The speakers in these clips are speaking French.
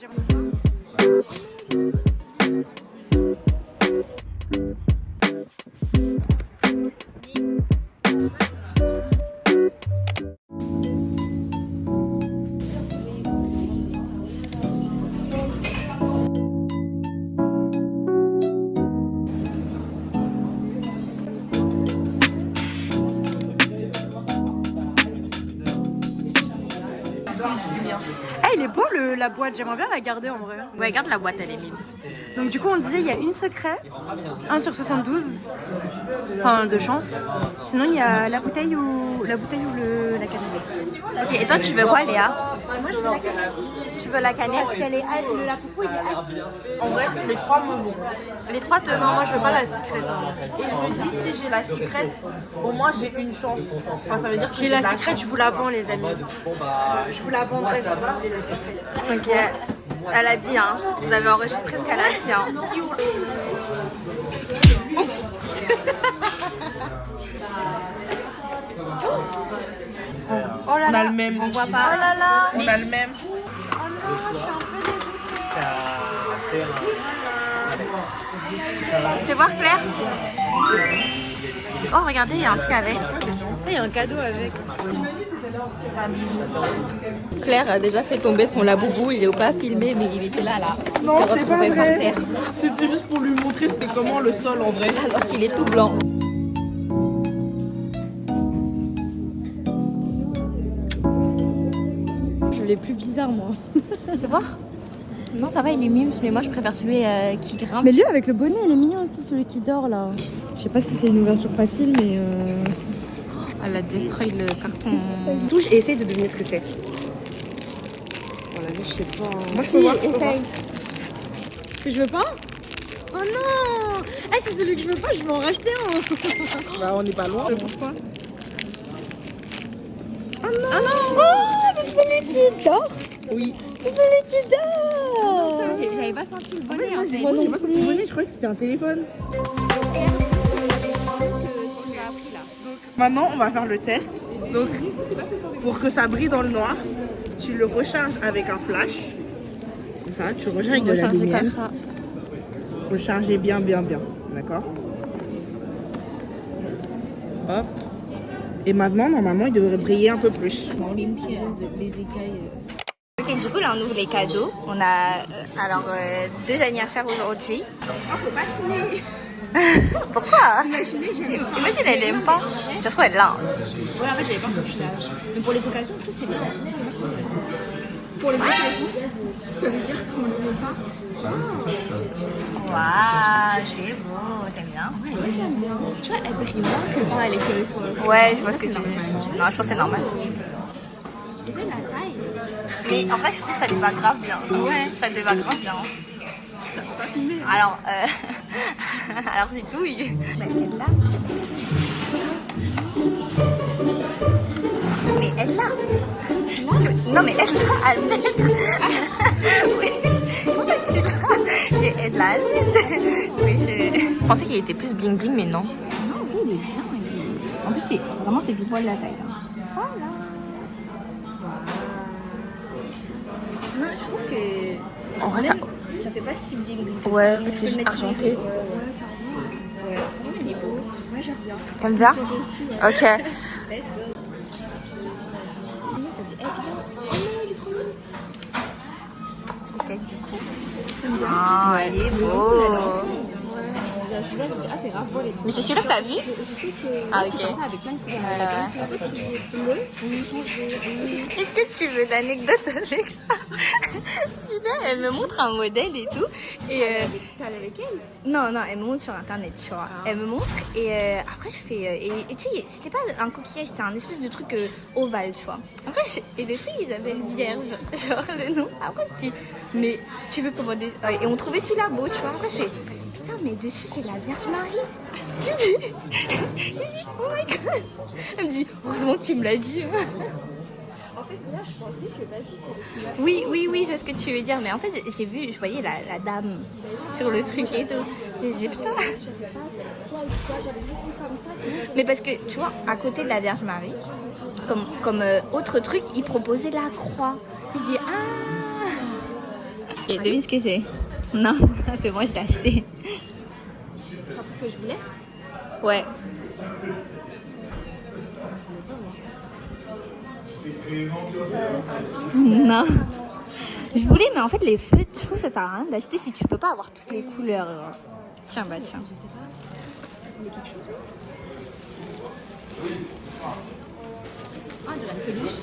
Ah, il est beau la boîte, j'aimerais bien la garder en vrai. Ouais, garde la boîte, elle est mimes. Donc du coup on disait il y a une secret, 1 sur 72, enfin de chance. Sinon il y a la bouteille ou la canette. Ok, et toi tu veux quoi Léa? Moi je veux la canette. Tu veux la canette? Parce qu'elle est, la poupou il est assis. En vrai, les trois me vont. Les trois te Non moi je veux pas la secrète. Et je me dis, si j'ai la secrète, au moins j'ai une chance. Enfin, ça veut dire que J'ai la secrète, je vous la vends les amis. Je vous la vendrai si vous voulez la secrète. Ok. Elle a dit, hein. Vous avez enregistré ce qu'elle a dit, hein. Oh là On a là, le même. on voit pas. Oh là là. On a le même. Oh non, je suis un peu dégoûtée. Fais voir Claire. Oh regardez, il y a un truc avec. Il y a un cadeau avec. Claire a déjà fait tomber son laboubou, j'ai pas filmé mais il était là. Non, Il s'est c'est pas retrouvé par vrai. terre. C'était juste pour lui montrer c'était comment le sol en vrai. Alors qu'il est tout blanc. Je l'ai plus bizarre moi. Fais voir. Non ça va, il est mimes, mais moi je préfère celui qui grimpe. Mais lui avec le bonnet il est mignon aussi, celui qui dort là. Je sais pas si c'est une ouverture facile mais Elle a destroy le carton. Touche et essaye de deviner ce que c'est. Voilà, je sais pas. Moi, Si, essaye. que je veux pas. Oh non. Ah c'est celui que je veux pas, je vais en racheter un. Bah, on n'est pas loin. Pourquoi? Oh non. Ah non. Oh c'est celui qui dort. Oui. C'est celui qui dort. J'avais pas senti le bonnet. Moi, j'ai pas senti le bonnet, je croyais que c'était un téléphone. Maintenant, on va faire le test. Donc, pour que ça brille dans le noir, tu le recharges avec un flash. Comme ça, tu recharges avec de la lumière. Comme ça. Rechargez bien. D'accord? Hop. Et maintenant, normalement, il devrait briller un peu plus. Les écailles. Ok, du coup, là, on ouvre les cadeaux. On a deux anniversaires aujourd'hui. Oh, faut pas filmer. Pourquoi? Imagine, Elle aime pas. Ça se trouve, elle l'a. Ouais, en fait, j'avais pas compris l'âge. Mais pour les occasions, tout c'est bien. Pour les occasions, ça veut dire qu'on ne le veut pas. Waouh, c'est beau. T'aimes bien? Ouais, moi j'aime bien. Tu vois, elle brille moins que quand elle est que sur le. Ouais, je vois ce que tu veux dire. Non, je pense que c'est normal. Et puis la taille. Mais en fait, je trouve que ça lui va grave bien. Ouais. Ça lui va grave bien. Alors, alors c'est douille. Mais elle l'a. Mais elle l'a. Non, mais elle l'a à le mettre. Oui. Pourquoi tu l'as? Elle l'a à le mettre. Oui, je pensais qu'il était plus bling bling, mais non. Non, oui, il est bien. En plus, c'est du poil de la taille. Voilà. Non, je trouve que. En vrai, ça. Ça fait pas si bling bling. Ouais, c'est juste argenté. Ouais, ça va. Ouais, il est beau. Moi, j'aime bien. T'aimes bien? Ok. Petite tête du coup. Ah, il est beau. Ah, c'est grave beau les Mais c'est celui-là que t'as vu? Je sais que Ah, c'est ok. comme ça avec plein de couleurs. En fait, il est bleu, on change de... Est-ce que tu veux l'anecdote avec ça? Putain, elle me montre un modèle et tout. Et T'es allée avec elle? non, elle me montre sur internet, tu vois. Elle me montre et après je fais. Et tu sais, c'était pas un coquillage, c'était un espèce de truc ovale, tu vois. Après, et le truc, ils avaient une vierge, genre le nom. Après, je dis, mais tu veux commander. Et on trouvait celui-là beau, tu vois. Après, je fais, putain, mais dessus, c'est la Vierge Marie. Je dis, oh my god. Elle me dit, heureusement que tu me l'as dit. En fait, là, je pensais que vas-y, c'est le cinéma. Oui, je vois ce que tu veux dire, mais en fait, j'ai vu, je voyais la dame sur le truc et tout. Et j'ai dit, putain. J'avais pas soit ou quoi, j'avais vu comme ça. Sinon, Mais parce que, tu vois, à côté de la Vierge Marie, comme autre truc, ils proposaient la croix. Je dis, ah. Et devine ce que j'ai. Non, c'est bon, je l'ai acheté. C'est ce que je voulais. Ouais. Non. Je voulais, mais en fait, les feutres, je trouve que ça sert à rien d'acheter si tu peux pas avoir toutes les couleurs. Tiens, bah tiens. Je sais pas. Vous voulez quelque chose? Ah, on dirait une peluche.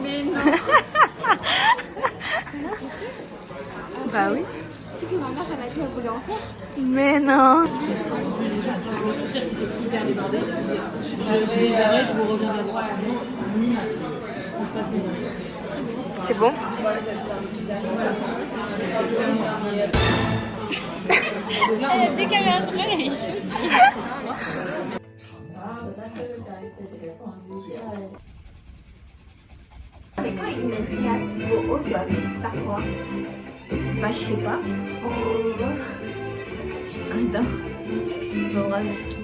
Mais non. Bah oui. Tu sais que ma mère, elle m'a dit qu'elle voulait en faire. Mais non. C'est bon? Dès qu'elle a un spray, elle est Mais quand ils mettent React au haut, tu vas faire quoi? Bah, je sais pas. Attends. Je vois le ski.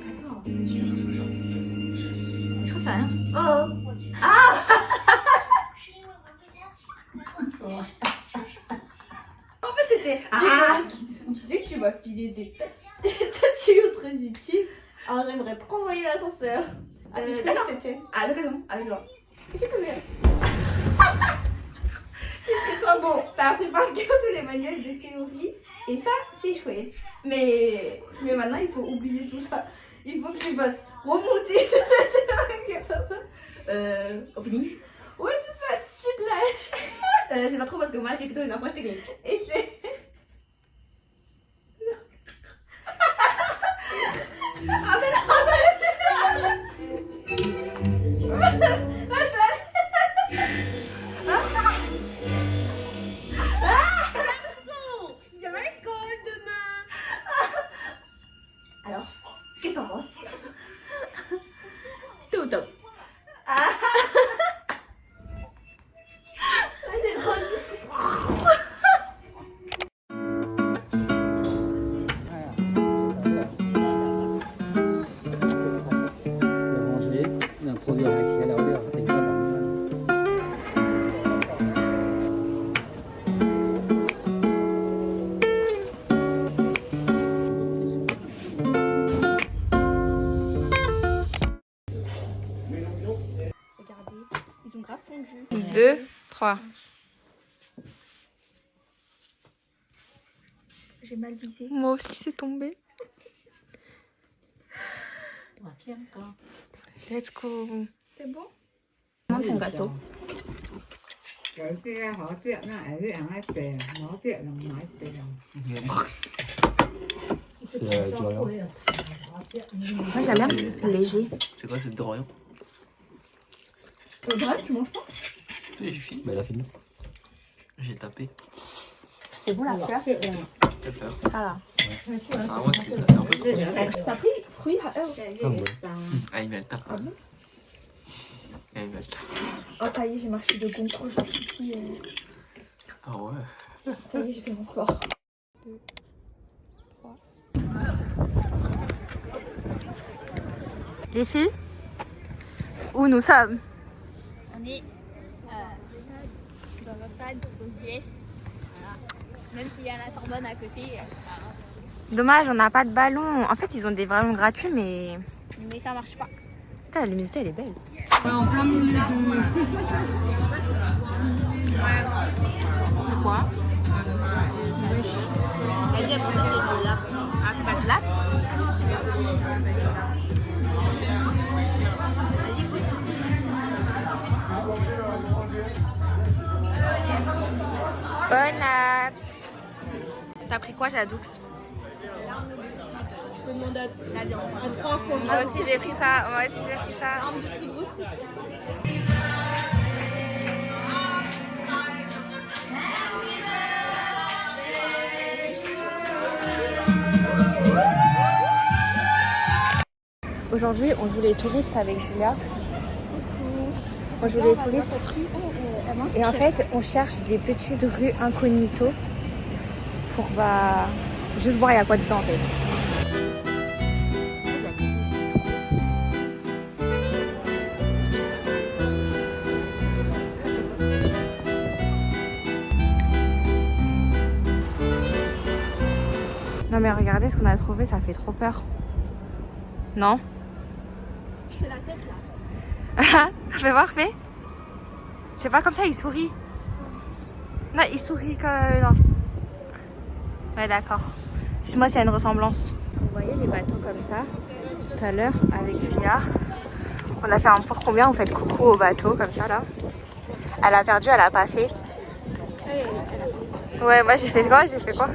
Attends, c'est sûr. Je crois que c'est rien. Oh! Ah! En fait, c'était. Ah! Tu sais que tu vas filer des tuyaux très utiles. Alors, j'aimerais trop envoyer l'ascenseur. D'accord. À l'occasion, avec toi. C'est que c'est. Que soit bon, t'as appris par cœur tous les manuels de théorie et ça c'est chouette. Mais maintenant il faut oublier tout ça. Il faut que tu fasses remonter sur la théorie. Opening. Ouais c'est ça, tu te lâches. C'est pas trop parce que moi j'ai plutôt une approche technique. Et c'est. Ah mais non, alors, qu'est-ce que t'en penses? T'es au top. Ah c'est trop dur.能破掉还写了了，等个网站。 Regardez, ils ont grave fondu. 2, 3. J'ai mal visé. Moi aussi, c'est tombé. Let's go. C'est bon? Montre ton gâteau. C'est Dorian. Moi j'aime bien, c'est léger. C'est quoi cette Dorian? Bref, tu manges pas? Oui, j'ai fini. Bah, il a fini. J'ai tapé. C'est bon la fleur? T'as peur? Ah Ah, moi, c'est un peu trop. T'as pris fruits à eux? Ah, ouais. Ah, il met le tape. Ah bon? Il met le tape. Oh ça y est, j'ai marché de Goncourt jusqu'ici. Ah ouais. Ça y est, j'ai fait mon sport. Les filles, où nous sommes? On est dans un stade aux US. Voilà. Même s'il y a la Sorbonne à côté. Dommage, on n'a pas de ballon. En fait, ils ont des ballons gratuits, mais... Mais ça marche pas. Putain, la luminosité, elle est belle. En plein milieu de. C'est quoi? Elle dit après ça c'est du lap. Ah, c'est pas de lap? Vas-y goûte. Bonne app. T'as pris quoi, Jadoux? Je peux demander La viande. à 3 fois. Moi aussi, j'ai pris ça. Moi aussi, j'ai pris ça. Un petit gros aussi. Aujourd'hui, on joue les touristes avec Julia. On joue les touristes. Et en fait, on cherche des petites rues incognito pour juste voir il y a quoi dedans en fait. mais regardez ce qu'on a trouvé, ça fait trop peur. Non? Je fais la tête là. Fais voir, fais. C'est pas comme ça, il sourit. Non, il sourit comme... non. Ouais, d'accord. Dis-moi s'il y a une ressemblance. Vous voyez les bateaux comme ça, tout à l'heure, avec Julia. On a fait un pour combien? On fait le coucou au bateau, comme ça, là. Elle a perdu, elle a pas fait. Ouais, moi j'ai fait quoi? J'ai fait quoi?